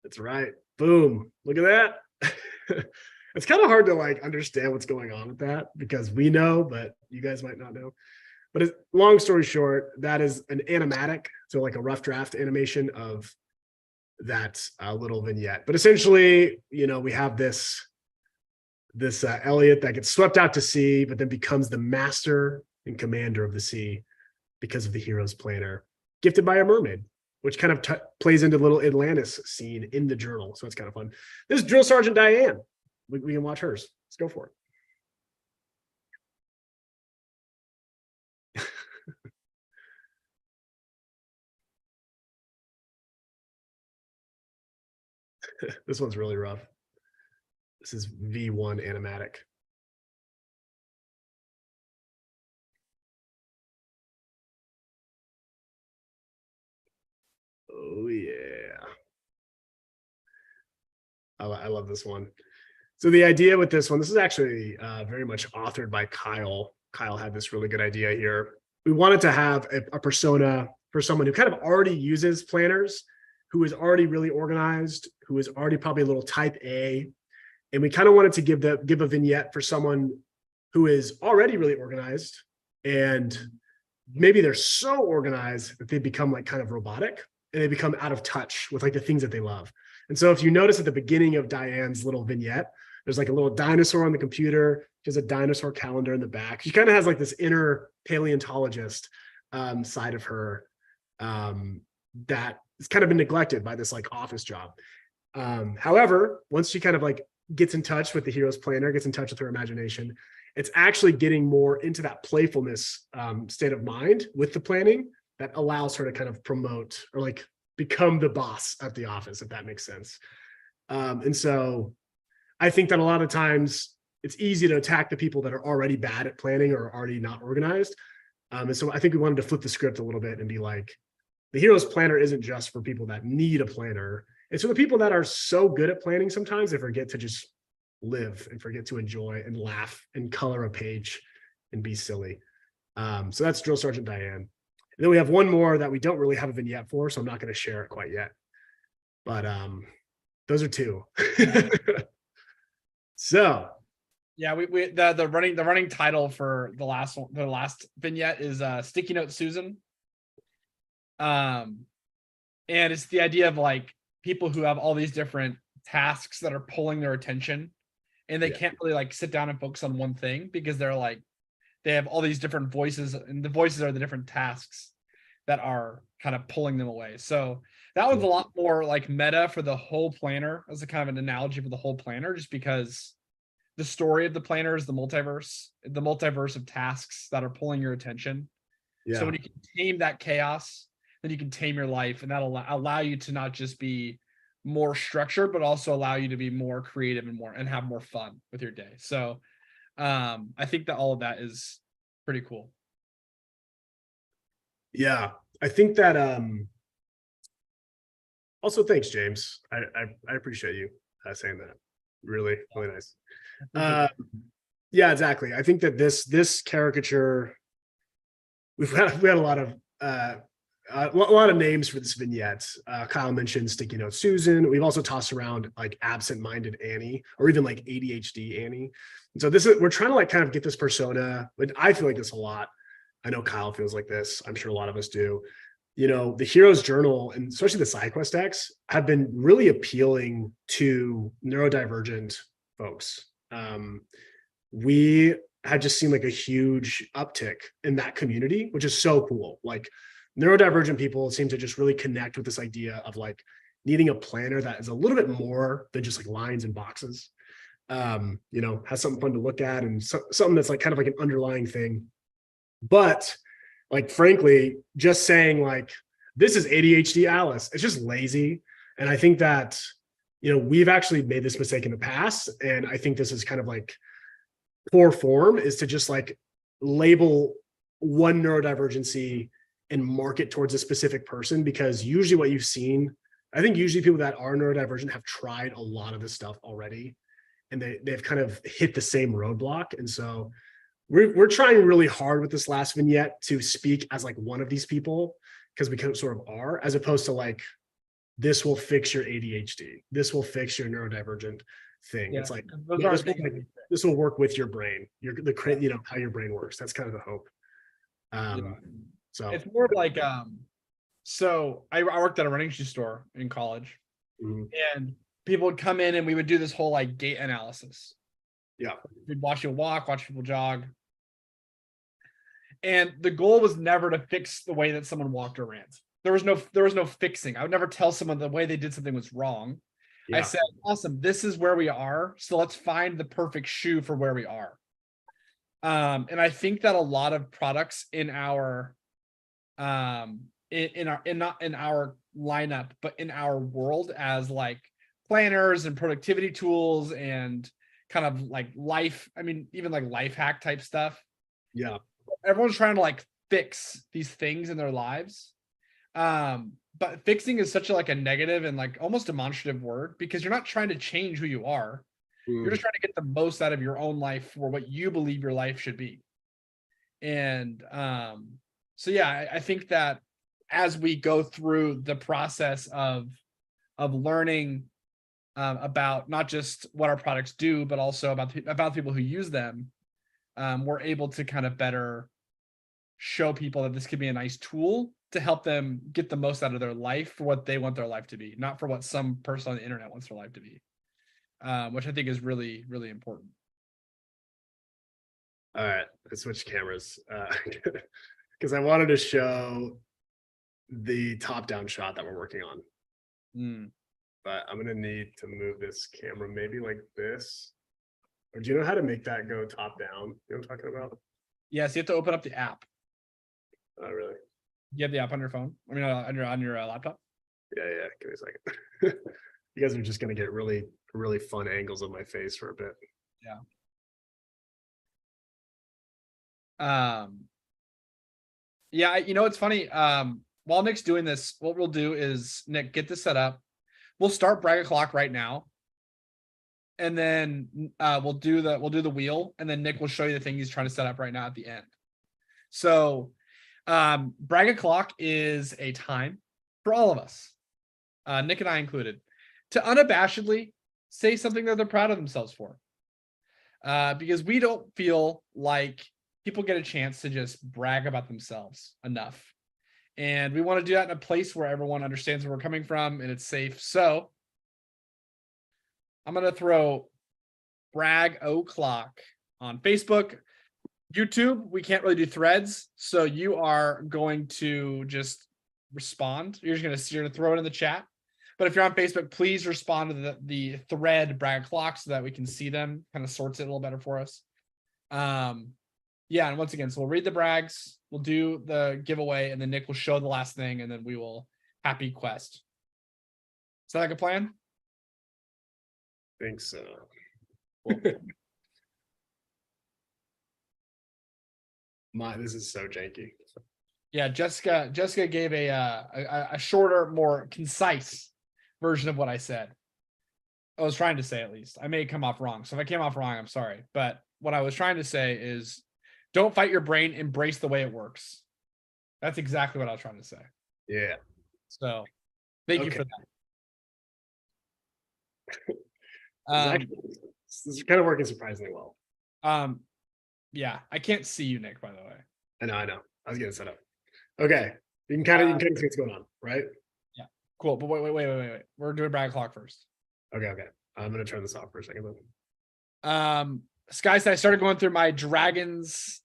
That's right. Boom. Look at that. It's kind of hard to like understand what's going on with that because we know, but you guys might not know. But long story short, that is an animatic, so like a rough draft animation of that little vignette. But essentially, you know, we have this Elliot that gets swept out to sea, but then becomes the master and commander of the sea because of the Heroes Planner, gifted by a mermaid, which kind of plays into the little Atlantis scene in the journal. So it's kind of fun. This is Drill Sergeant Diane. We can watch hers. Let's go for it. This one's really rough. This is V1 animatic. Oh yeah. I love this one. So the idea with this one, this is actually very much authored by Kyle. Kyle had this really good idea here. We wanted to have a persona for someone who kind of already uses planners, who is already really organized, who is already probably a little type A. And we kind of wanted to give a vignette for someone who is already really organized, and maybe they're so organized that they become like kind of robotic and they become out of touch with like the things that they love. And so if you notice at the beginning of Diane's little vignette, there's like a little dinosaur on the computer. She has a dinosaur calendar in the back. She kind of has like this inner paleontologist side of her that has kind of been neglected by this like office job. However, once she kind of like gets in touch with the Heroes Planner, gets in touch with her imagination, it's actually getting more into that playfulness state of mind with the planning that allows her to kind of promote or like become the boss at the office, if that makes sense. And so I think that a lot of times it's easy to attack the people that are already bad at planning or already not organized. And so I think we wanted to flip the script a little bit and be like, the Heroes Planner isn't just for people that need a planner. It's for the people that are so good at planning sometimes they forget to just live and forget to enjoy and laugh and color a page and be silly. So that's Drill Sergeant Diane. And then we have one more that we don't really have a vignette for, so I'm not going to share it quite yet. But those are two. So yeah, the running title for the last vignette is Sticky Note Susan. And it's the idea of like people who have all these different tasks that are pulling their attention, and they can't really like sit down and focus on one thing because they have all these different voices, and the voices are the different tasks that are kind of pulling them away. So that was a lot more like meta for the whole planner as a kind of an analogy for the whole planner, just because the story of the planner is the multiverse of tasks that are pulling your attention. So when you can tame that chaos, then you can tame your life, and that'll allow you to not just be more structured, but also allow you to be more creative and have more fun with your day. So I think that all of that is pretty cool. Yeah, I think that also thanks, James. I appreciate you saying that. Really, really nice. Yeah, exactly. I think that this caricature, we had a lot of a lot of names for this vignette. Kyle mentioned Sticky Note Susan. We've also tossed around like absent-minded Annie, or even like ADHD Annie. And so we're trying to like kind of get this persona. But I feel like this a lot. I know Kyle feels like this. I'm sure a lot of us do. The Hero's Journal and especially the SideQuest decks have been really appealing to neurodivergent folks. We had just seen like a huge uptick in that community, which is so cool. Like neurodivergent people seem to just really connect with this idea of like needing a planner that is a little bit more than just like lines and boxes. Has something fun to look at and something that's like kind of like an underlying thing. But like, frankly, just saying like, this is ADHD Alice, it's just lazy. And I think that, we've actually made this mistake in the past. And I think this is kind of like poor form, is to just like label one neurodivergency and market towards a specific person, because usually what you've seen, I think usually people that are neurodivergent have tried a lot of this stuff already, and they've kind of hit the same roadblock. And so we're trying really hard with this last vignette to speak as like one of these people, because we kind of sort of are, as opposed to like, this will fix your ADHD, this will fix your neurodivergent thing. Yeah, It's like, those no, are this will work with your brain, how your brain works. That's kind of the hope. So it's more of like so I worked at a running shoe store in college, and people would come in and we would do this whole like gait analysis. Yeah, we'd watch you walk, watch people jog, and the goal was never to fix the way that someone walked or ran. There was no fixing. I would never tell someone the way they did something was wrong. Yeah. I said, awesome, this is where we are, so let's find the perfect shoe for where we are. And I think that a lot of products in our not in our lineup, but in our world as like planners and productivity tools and kind of like even like life hack type stuff. Yeah. Everyone's trying to like fix these things in their lives. But fixing is such a negative and like almost demonstrative word, because you're not trying to change who you are. You're just trying to get the most out of your own life for what you believe your life should be. And so yeah, I think that as we go through the process of learning about not just what our products do, but also about people who use them, we're able to kind of better show people that this could be a nice tool to help them get the most out of their life for what they want their life to be, not for what some person on the internet wants their life to be, which I think is really, really important. All right, let's switch cameras because I wanted to show the top-down shot that we're working on. But I'm gonna need to move this camera maybe like this. Or do you know how to make that go top down? You know what I'm talking about? Yes, you have to open up the app. Oh, really? You have the app on your phone? I mean, on your laptop? Yeah. Give me a second. You guys are just gonna get really, really fun angles of my face for a bit. Yeah. Yeah, it's funny. While Nick's doing this, what we'll do is, Nick, get this set up. We'll start Brag O'Clock right now. And then we'll do the wheel, and then Nick will show you the thing he's trying to set up right now at the end. So Brag O'Clock is a time for all of us, Nick and I included, to unabashedly say something that they're proud of themselves for. Because we don't feel like people get a chance to just brag about themselves enough. And we want to do that in a place where everyone understands where we're coming from and it's safe. So I'm going to throw Brag O'Clock on Facebook. YouTube, we can't really do threads. So you are going to just respond. You're going to throw it in the chat. But if you're on Facebook, please respond to the thread Brag O'Clock so that we can see them. Kind of sorts it a little better for us. Yeah, and once again, so we'll read the brags, we'll do the giveaway, and then Nick will show the last thing, and then we will happy quest. Is that like a plan? I think so. This is so janky. Yeah, Jessica gave a shorter, more concise version of what I said. I was trying to say, at least. I may come off wrong. So if I came off wrong, I'm sorry. But what I was trying to say is don't fight your brain, embrace the way it works. That's exactly what I was trying to say. Yeah. So thank you Okay. for that. This is kind of working surprisingly well. Yeah, I can't see you, Nick, by the way. I know. I was getting set up. Okay. You can kind of see what's going on, right? Cool. But wait. We're doing Brad Clock first. Okay. I'm gonna turn this off for a second. Sky said I started going through my dragons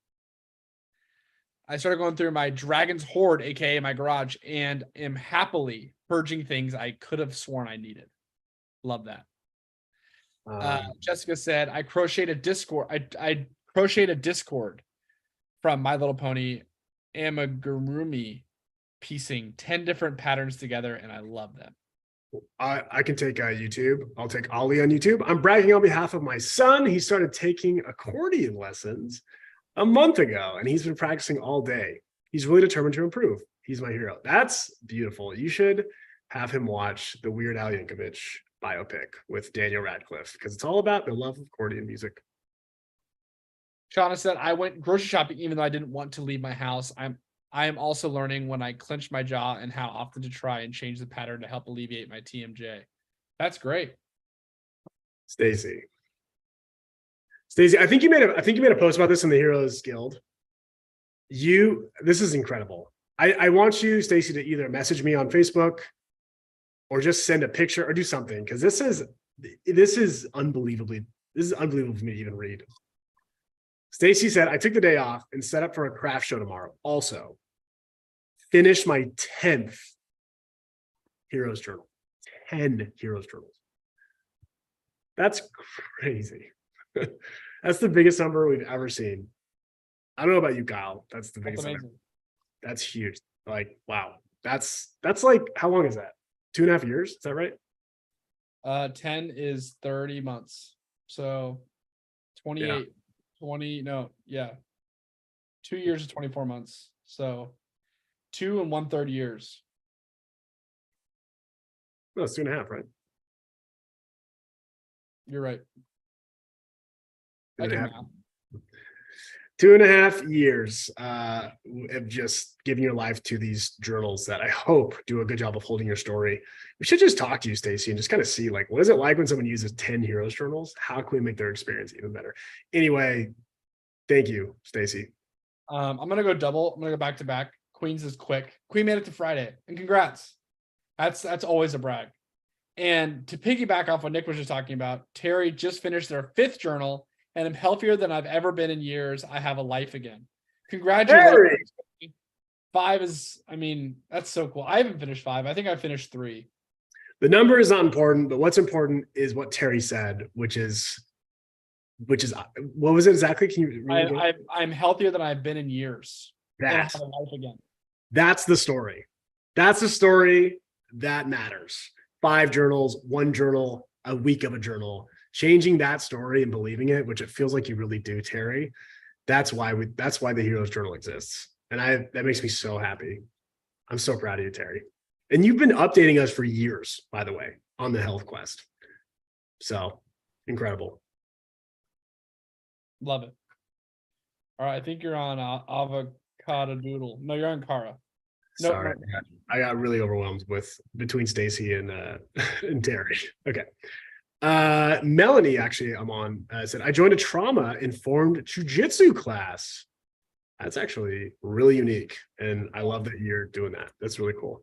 hoard, aka my garage, and am happily purging things I could have sworn I needed. Love that. Jessica said I crocheted a Discord. I crocheted a Discord from My Little Pony amigurumi, piecing 10 different patterns together, and I love them. I can take YouTube. I'll take Ollie on YouTube. I'm bragging on behalf of my son. He started taking accordion lessons a month ago, and he's been practicing all day. He's really determined to improve. He's my hero. That's beautiful. You should have him watch the Weird Al Yankovic biopic with Daniel Radcliffe, because it's all about the love of accordion music. Shauna said I went grocery shopping even though I didn't want to leave my house. I am also learning when I clench my jaw and how often to try and change the pattern to help alleviate my TMJ. That's great. Stacy, I think you made a post about this in the Heroes Guild. This is incredible. I want you, Stacy, to either message me on Facebook or just send a picture or do something, because this is unbelievable for me to even read. Stacy said, I took the day off and set up for a craft show tomorrow. Also, finished my 10th Heroes Journal. 10 Heroes Journals. That's crazy. That's the biggest number we've ever seen. I don't know about you, Kyle. That's the biggest number. That's huge. Like, wow. That's like, how long is that? 2.5 years? Is that right? 10 is 30 months. So 28, Yeah. 2 years and 24 months. So 2 1/3 years. No, it's 2.5, right? You're right. I 2.5. can math. 2.5 years of just giving your life to these journals that I hope do a good job of holding your story. We should just talk to you, Stacy, and just kind of see, like, what is it like when someone uses 10 Heroes Journals? How can we make their experience even better? Anyway, thank you, Stacy. I'm gonna go double. I'm gonna go back to back. Queens is quick. Queen made it to Friday, and congrats. That's always a brag. And to piggyback off what Nick was just talking about, Terry just finished their 5th journal, and I'm healthier than I've ever been in years. I have a life again. Congratulations. Terry! 5 is, I mean, that's so cool. I haven't finished 5. I think I finished 3. The number is not important, but what's important is what Terry said, which is what was it exactly? Can you read it again? I'm healthier than I've been in years. And I have That's a life again. That's the story. That's the story that matters. 5 journals, 1 journal, a week of a journal. Changing that story and believing it, which it feels like you really do, Terry. That's why the Heroes Journal exists. And that makes me so happy. I'm so proud of you, Terry. And you've been updating us for years, by the way, on the health quest. So incredible. Love it. All right, I think you're on Avocado Doodle. No, you're on Kara. No, Sorry, I got really overwhelmed between Stacy and and Terry. Okay. Melanie, actually, I'm on, said, I joined a trauma-informed jujitsu class. That's actually really unique. And I love that you're doing that. That's really cool.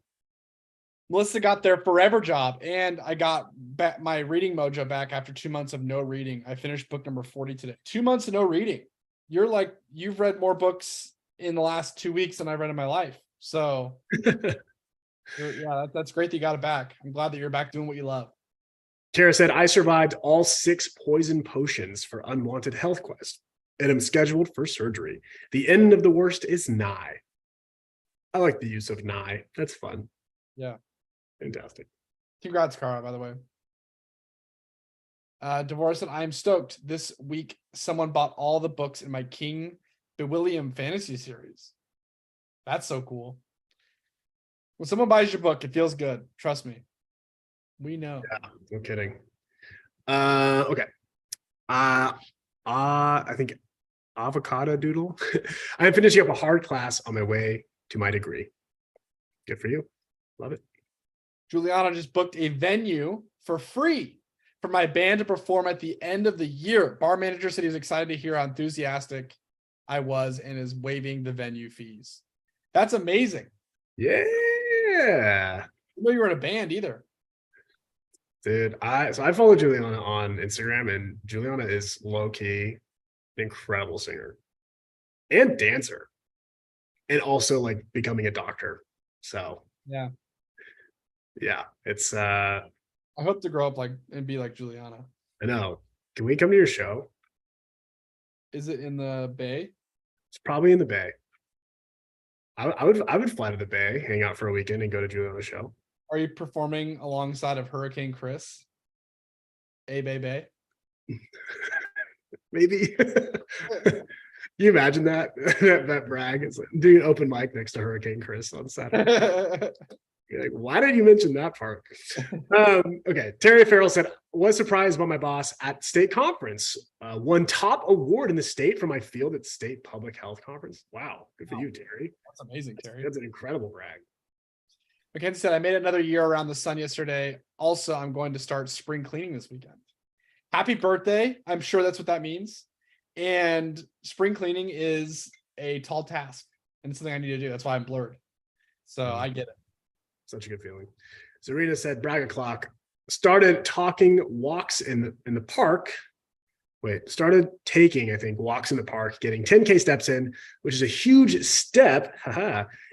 Melissa got their forever job, and I got back my reading mojo back after 2 months of no reading. I finished book number 40 today. 2 months of no reading. You've read more books in the last 2 weeks than I've read in my life. So yeah, that's great that you got it back. I'm glad that you're back doing what you love. Tara said, I survived all 6 poison potions for unwanted health quest and am scheduled for surgery. The end of the worst is nigh. I like the use of nigh. That's fun. Yeah. Fantastic. Congrats, Kara, by the way. Devorah said, I'm stoked. This week, someone bought all the books in my King the William fantasy series. That's so cool. When someone buys your book, it feels good. Trust me. We know. Yeah, no kidding. Okay. I think avocado doodle. I'm finishing up a hard class on my way to my degree. Good for you. Love it. Juliana just booked a venue for free for my band to perform at the end of the year. Bar manager said he was excited to hear how enthusiastic I was and is waiving the venue fees. That's amazing. Yeah. I didn't know you were in a band either. Dude, I follow Juliana on Instagram, and Juliana is low-key an incredible singer and dancer, and also like becoming a doctor. So Yeah. yeah, it's I hope to grow up like and be like Juliana. I know. Can we come to your show? Is it in the Bay? It's probably in the Bay. I would fly to the Bay, hang out for a weekend, and go to Juliana's show. Are you performing alongside of Hurricane Chris? A Bay Bay. Maybe. You imagine that that brag? It's like doing an open mic next to Hurricane Chris on Saturday. You're like, why did you mention that part? Okay. Terry Farrell said, was surprised by my boss at state conference. Won top award in the state for my field at state public health conference. Wow. Good for you, Terry. That's amazing, Terry. That's an incredible brag. Mackenzie said, I made another year around the sun yesterday. Also, I'm going to start spring cleaning this weekend. Happy birthday. I'm sure that's what that means. And spring cleaning is a tall task and it's something I need to do. That's why I'm blurred. So I get it. Such a good feeling. Zarina said, brag o'clock. Started talking walks in the park. Started taking, I think, walks in the park, getting 10K steps in, which is a huge step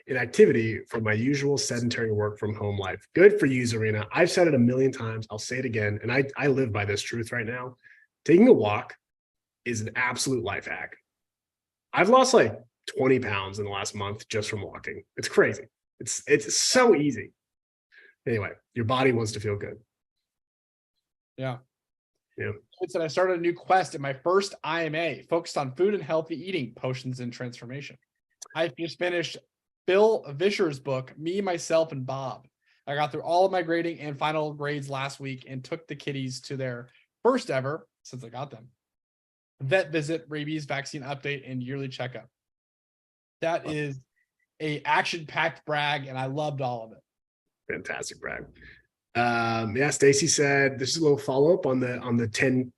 in activity from my usual sedentary work from home life. Good for you, Zarina. I've said it a million times. I'll say it again. And I live by this truth right now. Taking a walk is an absolute life hack. I've lost like 20 pounds in the last month just from walking. It's crazy. It's so easy. Anyway, your body wants to feel good. Yeah. Yeah. It said I started a new quest in my first IMA focused on food and healthy eating, potions and transformation. I just finished Bill Vischer's book, Me, Myself, and Bob. I got through all of my grading and final grades last week and took the kiddies to their first ever, since I got them, vet visit, rabies vaccine update, and yearly checkup. That is a action-packed brag, and I loved all of it. Fantastic brag. Yeah, Stacy said this is a little follow-up on the 10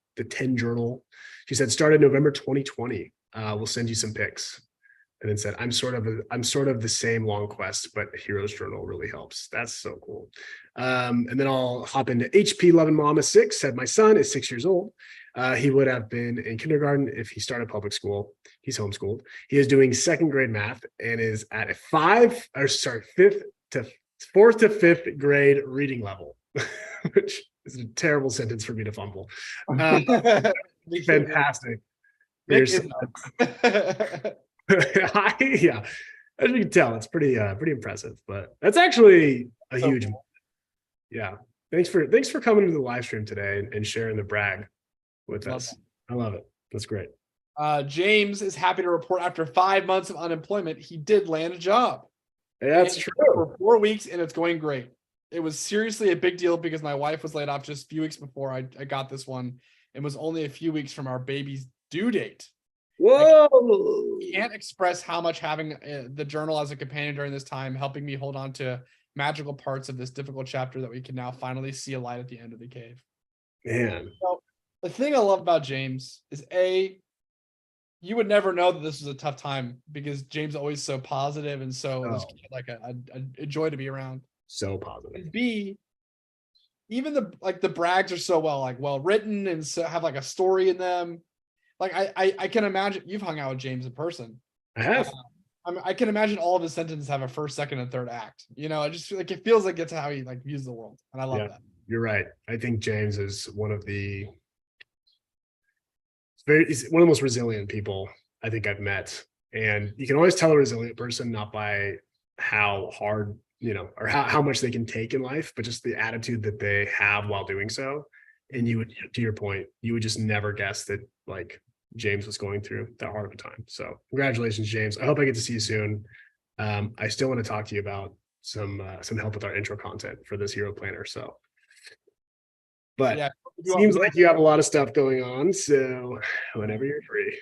journal. She said started November 2020. We'll send you some pics. And then said, I'm sort of the same long quest, but Heroes Journal really helps. That's so cool. And then I'll hop into HP Loving Mama 6 said my son is 6 years old. He would have been in kindergarten if he started public school. He's homeschooled. He is doing second grade math and is at a fourth to fifth grade reading level, which is a terrible sentence for me to fumble. Fantastic. Yeah, as you can tell, it's pretty impressive, but that's actually a huge cool. Yeah. Thanks for coming to the live stream today and sharing the brag with us. I love it. That's great. James is happy to report after 5 months of unemployment, he did land a job. That's and true. For 4 weeks, and it's going great. It was seriously a big deal because my wife was laid off just a few weeks before I got this one and was only a few weeks from our baby's due date. Whoa. I can't express how much having the journal as a companion during this time, helping me hold on to magical parts of this difficult chapter that we can now finally see a light at the end of the cave. Man. So the thing I love about James is you would never know that this was a tough time because James is always so positive and so it was like a joy to be around. So positive. And B, even the brags are so well written and so have like a story in them. Like I can imagine you've hung out with James in person. I have. I can imagine all of his sentences have a first, second, and third act. You know, I just feel like it feels like it's how he like views the world, and I love that. You're right. I think James is one of the he's one of the most resilient people I think I've met, and you can always tell a resilient person not by how hard or how much they can take in life, but just the attitude that they have while doing so. And you would, to your point, you would just never guess that like James was going through that hard of a time. So congratulations, James. I hope I get to see you soon. I still want to talk to you about some help with our intro content for this hero planner. So, but Yeah. seems like you have a lot of stuff going on. So whenever you're free.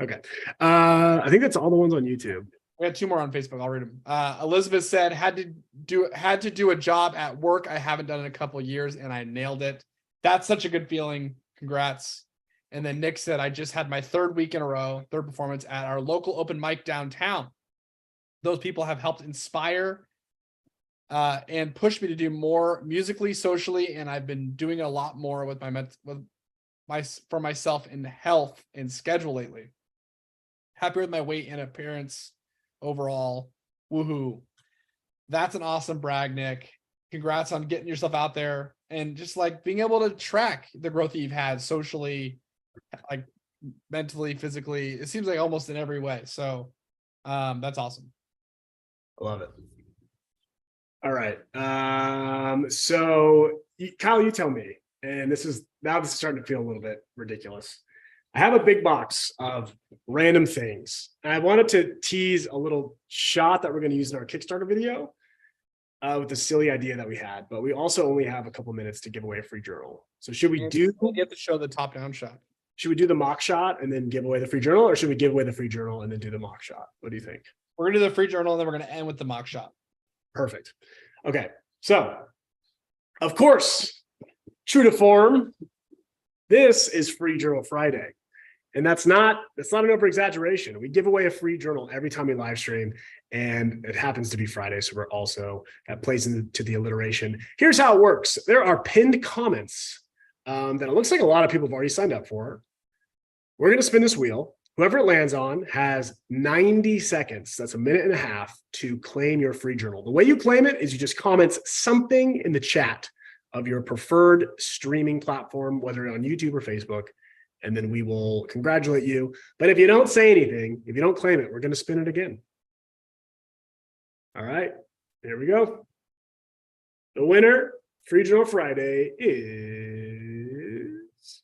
Okay. I think that's all the ones on YouTube. We had 2 more on Facebook. I'll read them. Elizabeth said, had to do a job at work I haven't done in a couple of years, and I nailed it. That's such a good feeling. Congrats. And then Nick said, I just had my 3rd week in a row, 3rd performance at our local open mic downtown. Those people have helped inspire and push me to do more musically, socially, and I've been doing a lot more with for myself in health and schedule lately. Happy with my weight and appearance overall. Woohoo. That's an awesome brag, Nick. Congrats on getting yourself out there and just like being able to track the growth that you've had socially, like mentally, physically. It seems like almost in every way. So that's awesome. I love it. All right. So Kyle, you tell me, and this is starting to feel a little bit ridiculous. I have a big box of random things, and I wanted to tease a little shot that we're going to use in our Kickstarter video with the silly idea that we had, but we also only have a couple minutes to give away a free journal. So should we do? You have to show the top-down shot. Should we do the mock shot and then give away the free journal, or should we give away the free journal and then do the mock shot? What do you think? We're gonna do the free journal, and then we're gonna end with the mock shot. Perfect. Okay. So, of course, true to form, this is Free Journal Friday. And that's not an over exaggeration. We give away a free journal every time we live stream, and it happens to be Friday. So we're also, that plays into the alliteration. Here's how it works. There are pinned comments that it looks like a lot of people have already signed up for. We're going to spin this wheel. Whoever it lands on has 90 seconds, that's a minute and a half, to claim your free journal. The way you claim it is you just comment something in the chat of your preferred streaming platform, whether on YouTube or Facebook, and then we will congratulate you. But if you don't say anything, if you don't claim it, we're going to spin it again. All right, here we go. The winner, Free Journal Friday, is...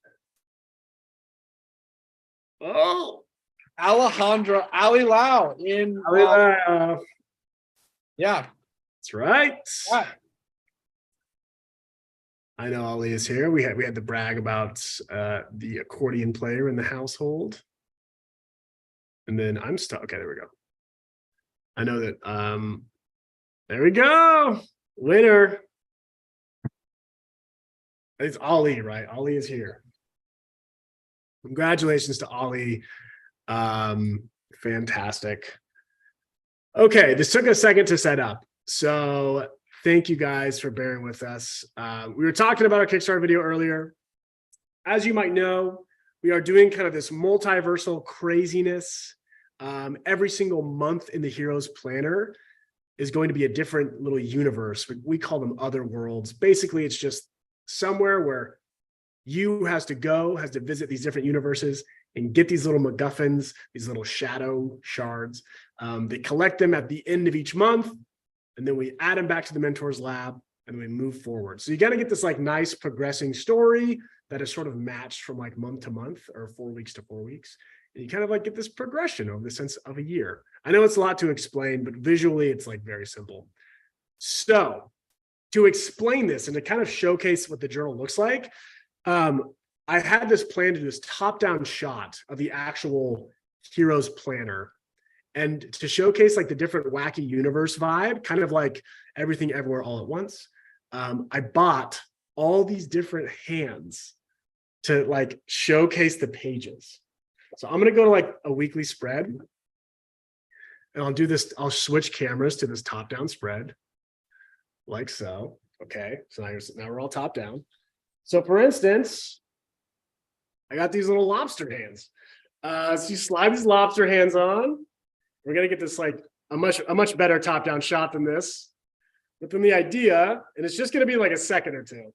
Oh, Alejandra Ali Lau in yeah, that's right. yeah. I know Ali is here. We had to brag about the accordion player in the household. And then I'm stuck. Okay, there we go. I know that there we go. Winner. It's Ali, right? Ali is here. Congratulations to Ali. Fantastic. Okay, this took a second to set up. So thank you guys for bearing with us. We were talking about our Kickstarter video earlier. As you might know, we are doing kind of this multiversal craziness. Every single month in the Heroes Planner is going to be a different little universe. We call them other worlds. Basically, it's just somewhere where you has to visit these different universes and get these little MacGuffins, these little shadow shards. They collect them at the end of each month, and then we add them back to the Mentors Lab, and we move forward. So you got to get this like nice progressing story that is sort of matched from like month to month or 4 weeks to 4 weeks. And you kind of like get this progression over the sense of a year. I know it's a lot to explain, but visually it's like very simple. So to explain this and to kind of showcase what the journal looks like, I had this plan to do this top-down shot of the actual Heroes Planner, and to showcase like the different wacky universe vibe, kind of like Everything Everywhere All at Once. I bought all these different hands to like showcase the pages. So I'm going to go to like a weekly spread, and I'll do this. I'll switch cameras to this top-down spread like so. Okay. So now we're all top down. So for instance, I got these little lobster hands. So you slide these lobster hands on. We're gonna get this like a much better top-down shot than this. But then the idea, and it's just gonna be like a second or two.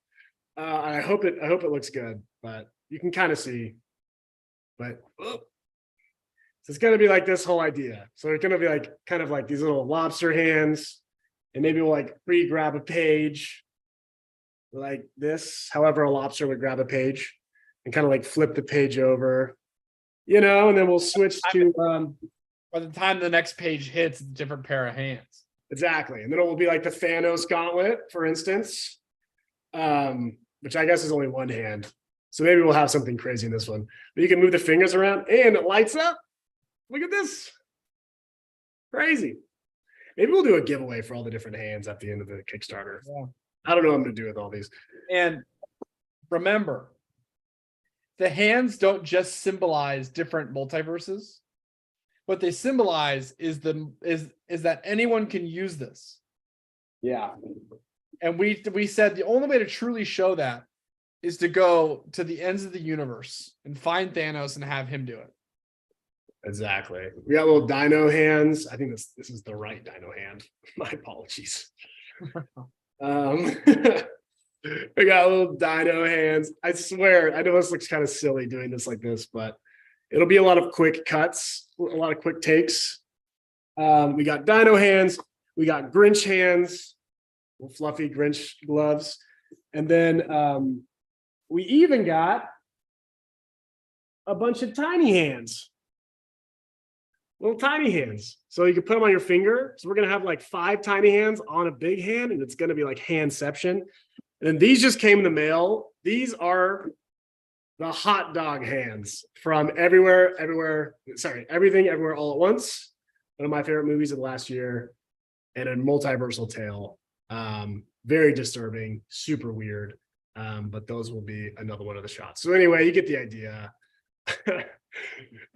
I hope it looks good, but you can kind of see. But so it's gonna be like this whole idea. So it's gonna be like kind of like these little lobster hands, and maybe we'll like grab a page like this. However, a lobster would grab a page and kind of like flip the page over you know, and then we'll switch to By the time the next page hits, it's a different pair of hands. exactly, and then it will be like the Thanos gauntlet, for instance, which I guess is only one hand. So maybe we'll have something crazy in this one. But you can move the fingers around and it lights up. Look at this. Crazy. Maybe we'll do a giveaway for all the different hands at the end of the Kickstarter. Yeah. I don't know what I'm gonna do with all these. And remember, the hands don't just symbolize different multiverses. What they symbolize is that anyone can use this. Yeah. And we said the only way to truly show that is to go to the ends of the universe and find Thanos and have him do it. Exactly. We got little dino hands. I think this is the right dino hand. My apologies. We got little dino hands. I swear, I know this looks kind of silly doing this like this, but it'll be a lot of quick cuts, a lot of quick takes. We got dino hands, we got Grinch hands, little fluffy Grinch gloves, and then we even got a bunch of tiny hands. Little tiny hands. So you can put them on your finger. So we're going to have like 5 tiny hands on a big hand, and it's going to be like handception. And then these just came in the mail. These are the hot dog hands from Everything, Everywhere, All at Once. One of my favorite movies of the last year, and a multiversal tale. Very disturbing, super weird. But those will be another one of the shots. So anyway, you get the idea.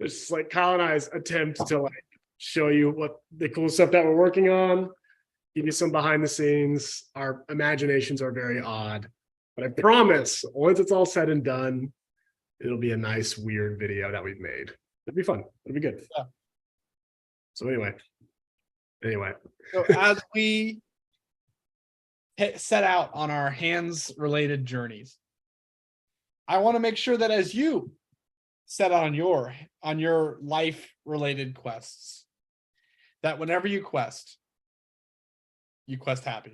It's like Kyle and I's attempt to like show you what the cool stuff that we're working on, give you some behind the scenes. Our imaginations are very odd, but I promise once it's all said and done, it'll be a nice, weird video that we've made. It'll be fun. It'll be good. Yeah. So anyway. So as we set out on our hands related journeys, I want to make sure that as you set out on your life related quests, that whenever you quest happy.